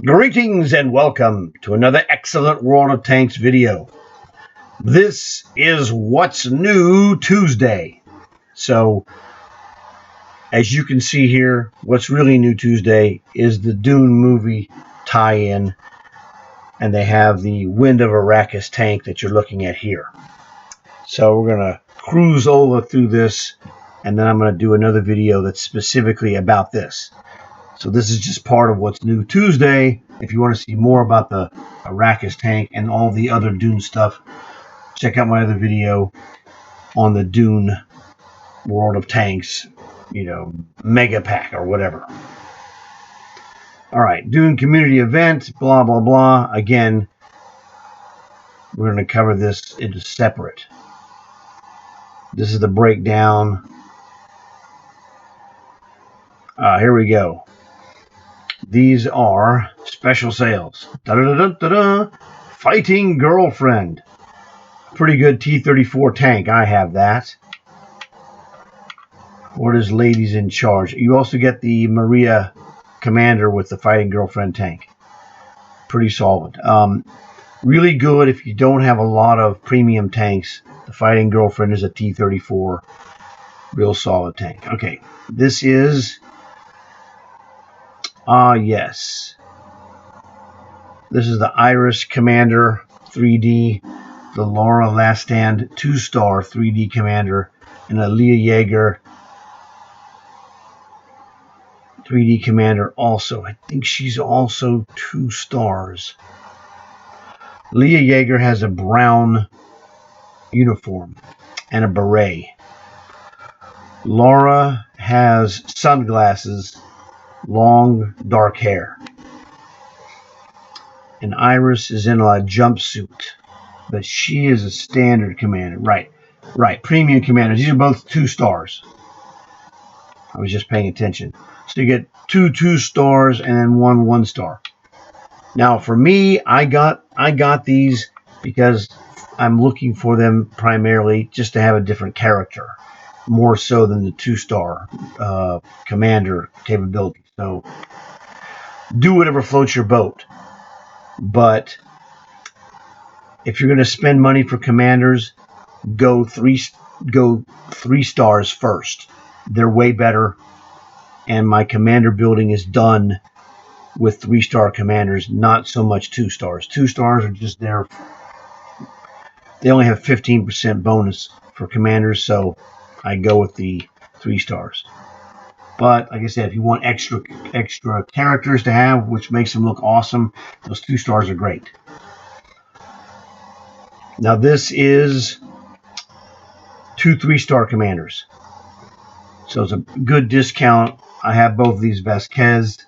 Greetings and welcome to another excellent World of Tanks video. This is What's New Tuesday. So, as you can see here, what's really new Tuesday is the Dune movie tie-in, and they have the Wind of Arrakis tank that you're looking at here. So we're going to cruise over through this, and then I'm going to do another video that's specifically about this. So this is just part of What's New Tuesday. If you want to see more about the Arrakis tank and all the other Dune stuff, check out my other video on the Dune World of Tanks, mega pack or whatever. All right, Dune community event, blah, blah, blah. Again, we're going to cover this into separate. This is the breakdown. Here we go. These are special sales. Da-da-da-da-da-da. Fighting Girlfriend. Pretty good T-34 tank. I have that. What is Ladies in Charge? You also get the Maria Commander with the Fighting Girlfriend tank. Pretty solid. Really good if you don't have a lot of premium tanks. The Fighting Girlfriend is a T-34. Real solid tank. Okay, this is... yes. This is the Iris Commander 3D, the Laura Last Stand 2-star 3D Commander, and a Leah Yeager 3D Commander also. I think she's also 2 stars. Leah Yeager has a brown uniform and a beret. Laura has sunglasses, long dark hair. And Iris is in a jumpsuit, but she is a standard commander. Right. Premium commanders. These are both 2 stars. I was just paying attention. So you get 2 2-stars and then 1 1-star. Now for me, I got these because I'm looking for them primarily just to have a different character, more so than the 2-star commander capability. So do whatever floats your boat. But if you're going to spend money for commanders, go 3 stars first. They're way better, and my commander building is done with 3-star commanders, not so much 2 stars. 2 stars are just there. They only have 15% bonus for commanders, so I go with the 3 stars. But like I said, if you want extra characters to have, which makes them look awesome, those 2 stars are great. Now this is 2 3-star commanders. So it's a good discount. I have both of these Vasquez.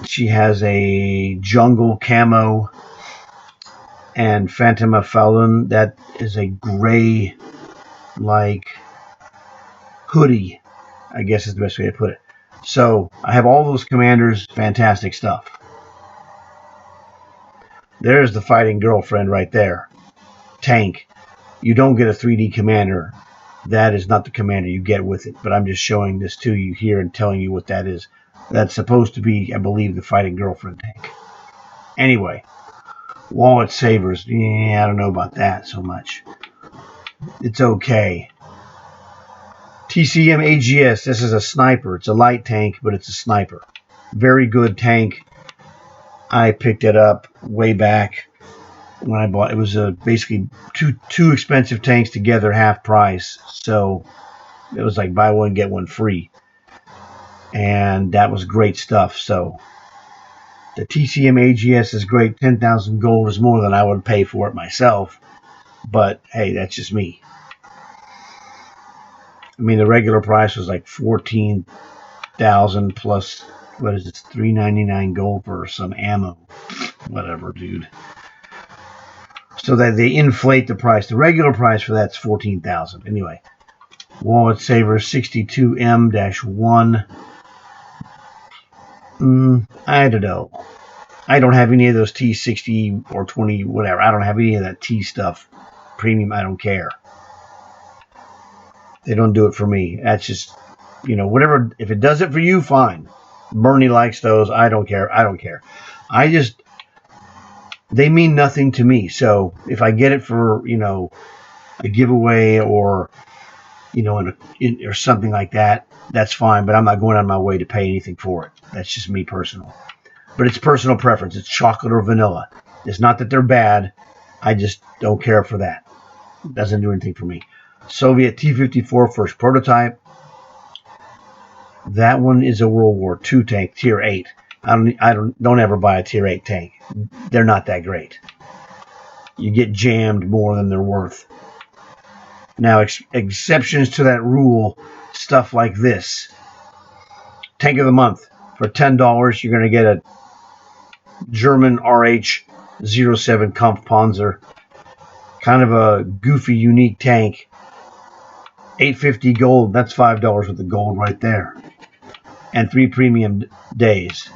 She has a jungle camo and Phantom Falun. That is a gray hoodie, I guess is the best way to put it. So I have all those commanders. Fantastic stuff. There's the Fighting Girlfriend right there. Tank. You don't get a 3D commander. That is not the commander you get with it. But I'm just showing this to you here and telling you what that is. That's supposed to be, I believe, the Fighting Girlfriend tank. Anyway. Wallet Savers. Yeah, I don't know about that so much. It's okay. TCM AGS. This is a sniper. It's a light tank, but it's a sniper. Very good tank. I picked it up way back when I bought it. Was basically two expensive tanks together, half price. So it was like buy one get one free, and that was great stuff. So the TCM AGS is great. 10,000 gold is more than I would pay for it myself, but hey, that's just me. I mean, the regular price was like 14,000 plus, what is it, $399 gold for some ammo. Whatever, dude. So that they inflate the price. The regular price for that's 14,000. Anyway, Wallet Saver 62M-1. I don't know. I don't have any of those T60 or 20, whatever. I don't have any of that T stuff. Premium, I don't care. They don't do it for me. That's just, whatever. If it does it for you, fine. Bernie likes those. I don't care. I don't care. They mean nothing to me. So if I get it for, a giveaway or, or something like that, that's fine. But I'm not going on my way to pay anything for it. That's just me personal. But it's personal preference. It's chocolate or vanilla. It's not that they're bad. I just don't care for that. It doesn't do anything for me. Soviet T-54 first prototype. That one is a World War II tank, Tier 8. Don't ever buy a Tier 8 tank. They're not that great. You get jammed more than they're worth. Now, exceptions to that rule, stuff like this. Tank of the month. For $10, you're going to get a German RH-07 Kampfpanzer. Kind of a goofy, unique tank. $8.50 gold. That's $5 worth of gold right there. And 3 premium days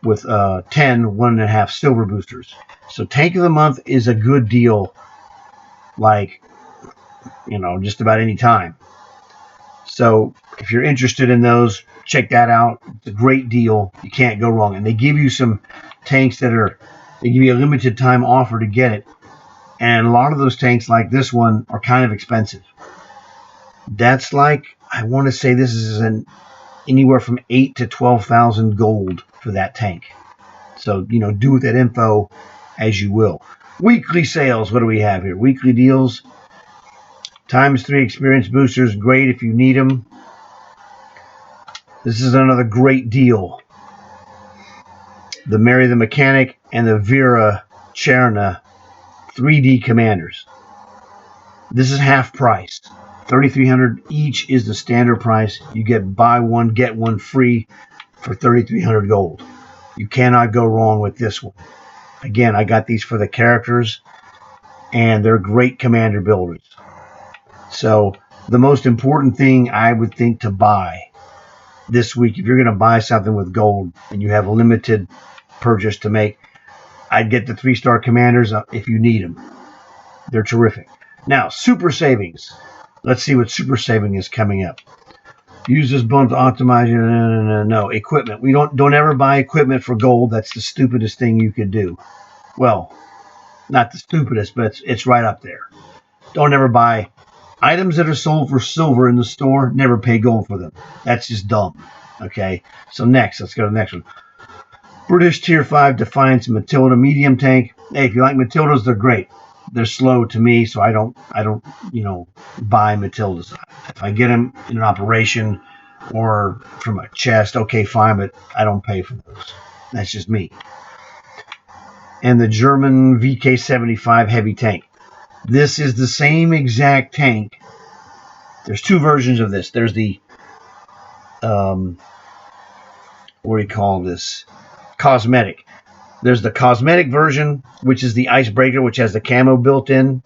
with 10 1.5 silver boosters. So tank of the month is a good deal, like, just about any time. So if you're interested in those, check that out. It's a great deal. You can't go wrong. And they give you some tanks they give you a limited time offer to get it. And a lot of those tanks like this one are kind of expensive. That's like, I want to say this is anywhere from 8,000 to 12,000 gold for that tank. So, do with that info as you will. Weekly sales, what do we have here? Weekly deals, ×3 experience boosters, great if you need them. This is another great deal. The Mary the Mechanic and the Vera Cherna 3D commanders. This is half price. $3,300 each is the standard price. You get buy one, get one free for $3,300 gold. You cannot go wrong with this one. Again, I got these for the characters, and they're great commander builders. So the most important thing I would think to buy this week, if you're going to buy something with gold and you have a limited purchase to make, I'd get the 3-star commanders if you need them. They're terrific. Now, super savings. Let's see what super saving is coming up. Use this bump to optimize your no equipment. We don't ever buy equipment for gold. That's the stupidest thing you could do. Well, not the stupidest, but it's right up there. Don't ever buy items that are sold for silver in the store. Never pay gold for them. That's just dumb. Okay. So next, let's go to the next one. British Tier 5 Defiance Matilda medium tank. Hey, if you like Matildas, they're great. They're slow to me, so I don't buy Matildas. If I get them in an operation or from a chest, okay, fine, but I don't pay for those. That's just me. And the German VK75 heavy tank. This is the same exact tank. There's 2 versions of this. There's the what do you call this? Cosmetic. There's the cosmetic version, which is the icebreaker, which has the camo built in.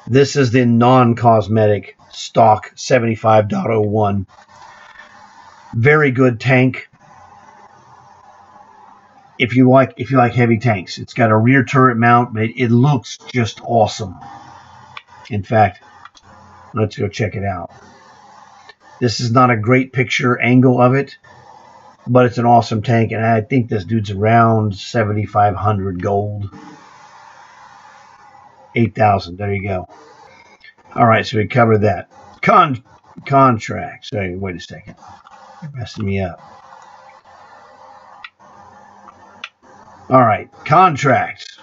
This is the non-cosmetic stock 75.01. Very good tank. If you like heavy tanks, it's got a rear turret mount, but it looks just awesome. In fact, let's go check it out. This is not a great picture angle of it, but it's an awesome tank, and I think this dude's around 7,500 gold. 8,000. There you go. All right, so we covered that. Contract. Sorry, wait a second. You're messing me up. All right, contracts.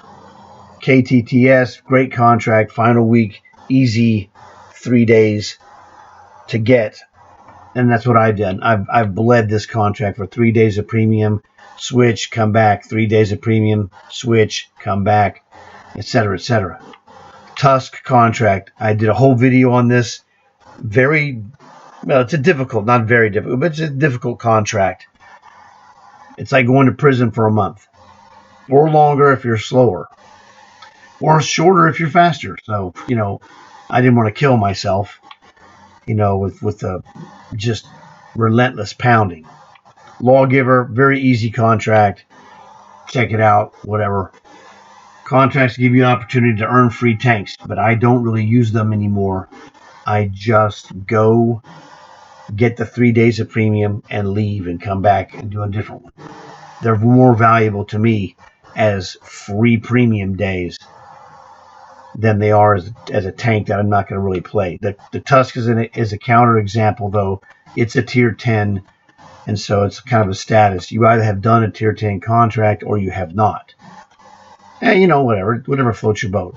KTTS, great contract. Final week, easy 3 days to get. And that's what I've done. I've bled this contract for 3 days of premium, switch, come back, 3 days of premium, switch, come back, etc., etc. Tusk contract. I did a whole video on this. It's a difficult, not very difficult, but it's a difficult contract. It's like going to prison for a month. Or longer if you're slower. Or shorter if you're faster. So, I didn't want to kill myself, with the just relentless pounding. Lawgiver, very easy contract. Check it out, whatever. Contracts give you an opportunity to earn free tanks, but I don't really use them anymore. I just go get the 3 days of premium, and leave and come back and do a different one. They're more valuable to me as free premium days than they are as a tank that I'm not going to really play. The Tusk is a counter example, though. It's a tier 10, and so it's kind of a status. You either have done a tier 10 contract or you have not. And, whatever floats your boat.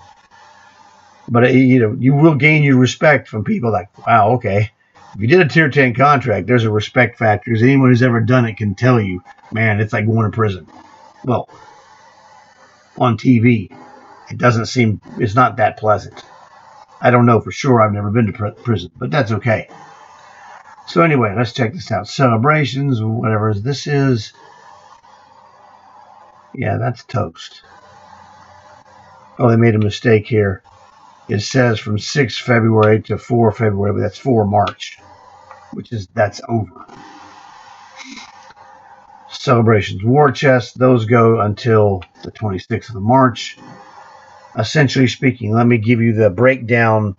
But, you will gain your respect from people like, wow, okay. If you did a tier 10 contract, there's a respect factor. Because anyone who's ever done it can tell you, man, it's like going to prison. Well, on TV, it's not that pleasant. I don't know for sure. I've never been to prison, but that's okay. So anyway, let's check this out. Celebrations, whatever this is. Yeah, that's toast. Oh, they made a mistake here. It says from 6 February to 4 February, but that's 4 March, that's over. Celebrations, war chests, those go until the 26th of March. Essentially speaking, let me give you the breakdown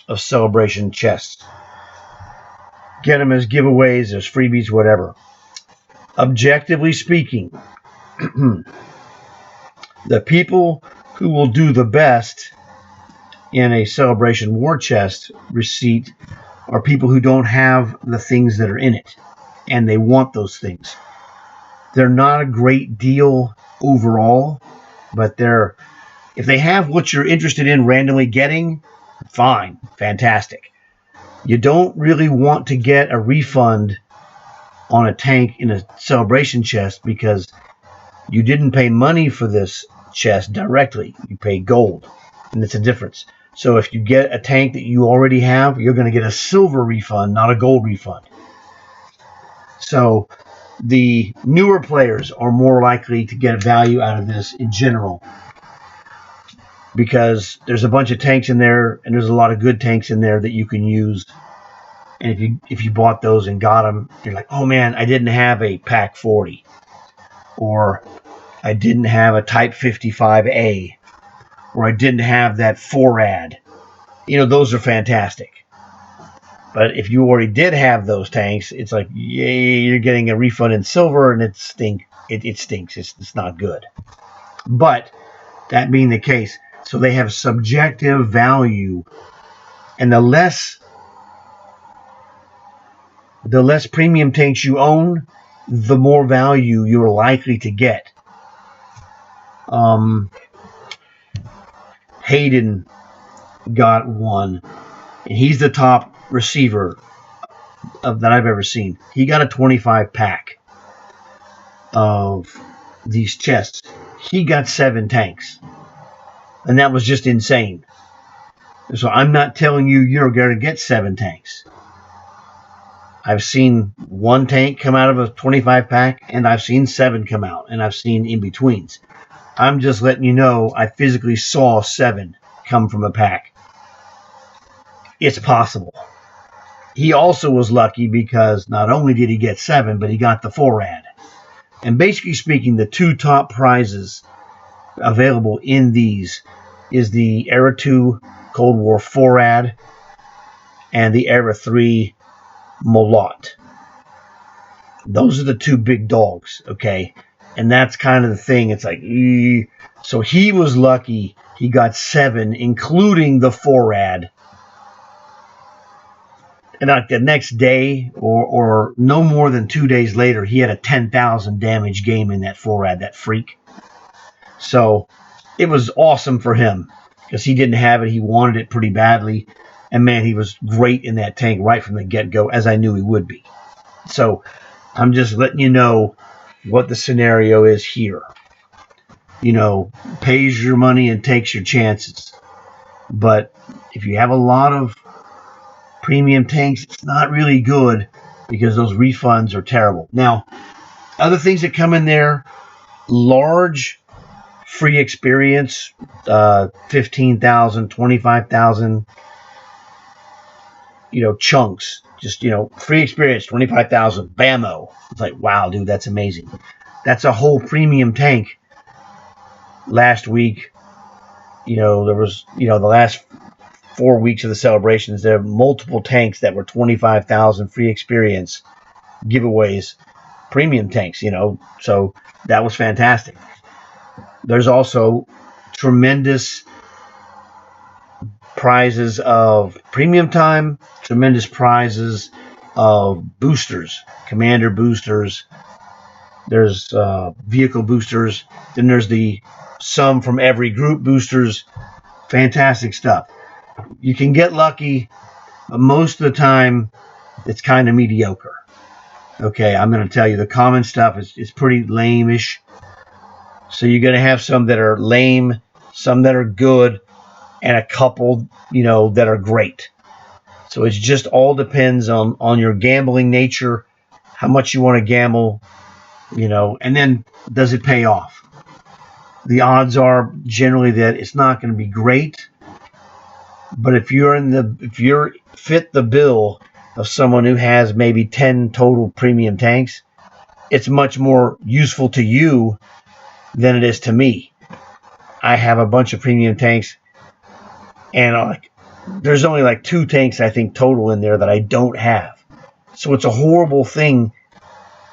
of celebration chests. Get them as giveaways, as freebies, whatever. Objectively speaking, the people who will do the best in a celebration war chest receipt are people who don't have the things that are in it, and they want those things. They're not a great deal overall, but if they have what you're interested in randomly getting, fine, fantastic. You don't really want to get a refund on a tank in a celebration chest because you didn't pay money for this chest directly. You pay gold, and it's a difference. So if you get a tank that you already have, you're going to get a silver refund, not a gold refund. So the newer players are more likely to get value out of this in general because there's a bunch of tanks in there, and there's a lot of good tanks in there that you can use. And if you bought those and got them, you're like, oh man, I didn't have a Pack 40, or I didn't have a Type 55A, or I didn't have that 4-ad. Those are fantastic. But if you already did have those tanks, it's like, yay, you're getting a refund in silver, and it stinks. It's not good. But that being the case, so they have subjective value, and the less premium tanks you own, the more value you're likely to get. Hayden got one, and he's the top receiver that I've ever seen. He got a 25 pack of these chests. He got 7 tanks, and that was just insane. So I'm not telling you you're going to get 7 tanks. I've seen 1 tank come out of a 25 pack, and I've seen 7 come out, and I've seen in-betweens. I'm just letting you know I physically saw 7 come from a pack. It's possible. He also was lucky because not only did he get 7, but he got the 4-ad. And basically speaking, the 2 top prizes available in these is the Era 2 Cold War 4-ad and the Era 3 Molot. Those are the 2 big dogs, okay? And that's kind of the thing. It's like, so he was lucky. He got 7, including the 4-ad. And like the next day, or no more than 2 days later, he had a 10,000 damage game in that 4-ad, that freak. So it was awesome for him because he didn't have it. He wanted it pretty badly. And man, he was great in that tank right from the get-go, as I knew he would be. So I'm just letting you know what the scenario is here. Pays your money and takes your chances. But if you have a lot of premium tanks, it's not really good because those refunds are terrible. Now, other things that come in there, large free experience, 15,000, 25,000, chunks. Just, free experience, 25,000, bammo. It's like, wow, dude, that's amazing. That's a whole premium tank. Last week, there was, the last 4 weeks of the celebrations, there are multiple tanks that were 25,000 free experience giveaways, premium tanks, so that was fantastic. There's also tremendous prizes of premium time, tremendous prizes of boosters, commander boosters. There's vehicle boosters. Then there's the some from every group boosters. Fantastic stuff. You can get lucky, but most of the time it's kind of mediocre. Okay, I'm going to tell you the common stuff is pretty lame-ish. So you're going to have some that are lame, some that are good, and a couple, that are great. So it just all depends on your gambling nature, how much you want to gamble, and then does it pay off? The odds are generally that it's not going to be great, but if you're fit the bill of someone who has maybe 10 total premium tanks, it's much more useful to you than it is to me. I have a bunch of premium tanks, and there's only like 2 tanks I think total in there that I don't have. So it's a horrible thing.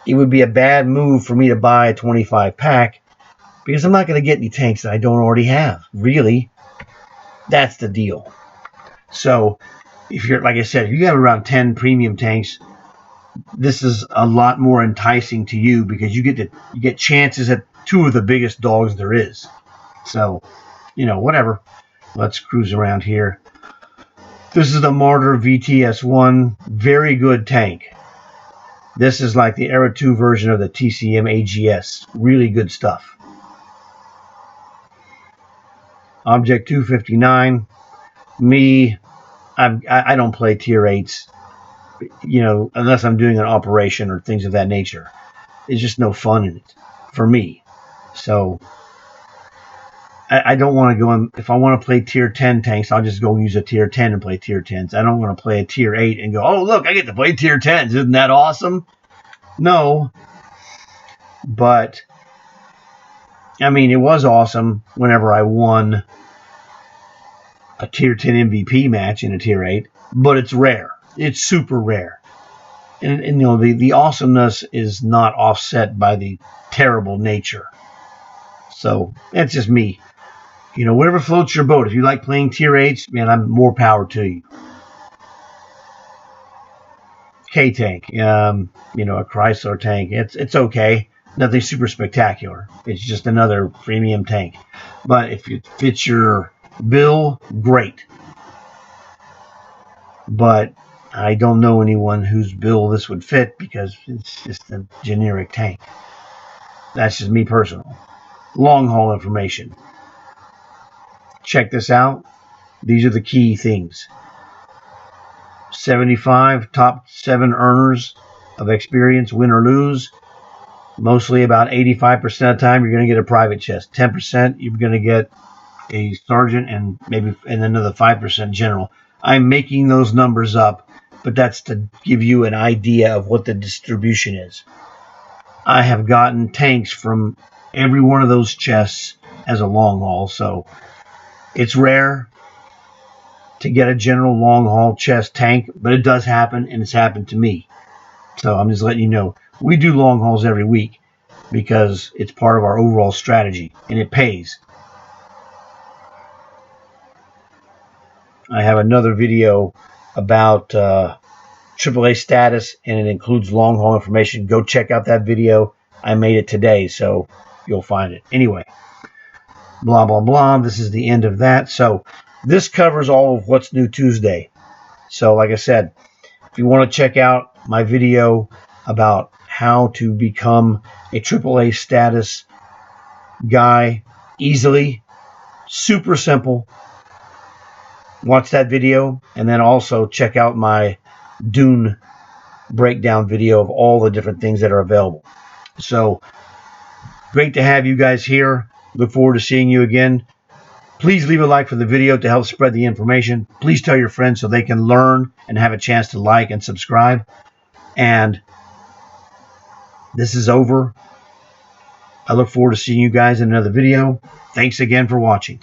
It would be a bad move for me to buy a 25 pack because I'm not going to get any tanks that I don't already have. Really, that's the deal. So if you're, like I said, if you have around 10 premium tanks, this is a lot more enticing to you because you get chances at 2 of the biggest dogs there is. So, whatever. Let's cruise around here. This is the Martyr VTS1, very good tank. This is like the Era 2 version of the TCM AGS. Really good stuff. Object 259. Me, I don't play tier 8s, unless I'm doing an operation or things of that nature. There's just no fun in it for me. So I don't want to go in. If I want to play tier 10 tanks, I'll just go use a tier 10 and play tier 10s. I don't want to play a tier 8 and go, oh, look, I get to play tier 10s. Isn't that awesome? No. But, it was awesome whenever I won a tier 10 MVP match in a tier 8. But it's rare. It's super rare. And the awesomeness is not offset by the terrible nature. So, that's just me. Whatever floats your boat. If you like playing tier 8s, man, I'm more power to you. K-Tank, a Chrysler tank. It's okay. Nothing super spectacular. It's just another premium tank. But if it fits your bill, great. But I don't know anyone whose bill this would fit because it's just a generic tank. That's just me personal. Long haul information. Check this out. These are the key things. 75 top 7 earners of experience, win or lose. Mostly about 85% of the time, you're going to get a private chest. 10%, you're going to get a sergeant and another 5% general. I'm making those numbers up, but that's to give you an idea of what the distribution is. I have gotten tanks from every one of those chests as a long haul, so it's rare to get a general long haul chest tank, but it does happen, and it's happened to me. So I'm just letting you know. We do long hauls every week because it's part of our overall strategy, and it pays. I have another video about AAA status, and it includes long haul information. Go check out that video. I made it today, so you'll find it. Anyway, blah, blah, blah. This is the end of that. So this covers all of What's New Tuesday. So like I said, if you want to check out my video about how to become a AAA status guy easily, super simple, watch that video, and then also check out my Dune breakdown video of all the different things that are available. So great to have you guys here. Look forward to seeing you again. Please leave a like for the video to help spread the information. Please tell your friends so they can learn and have a chance to like and subscribe. And this is over. I look forward to seeing you guys in another video. Thanks again for watching.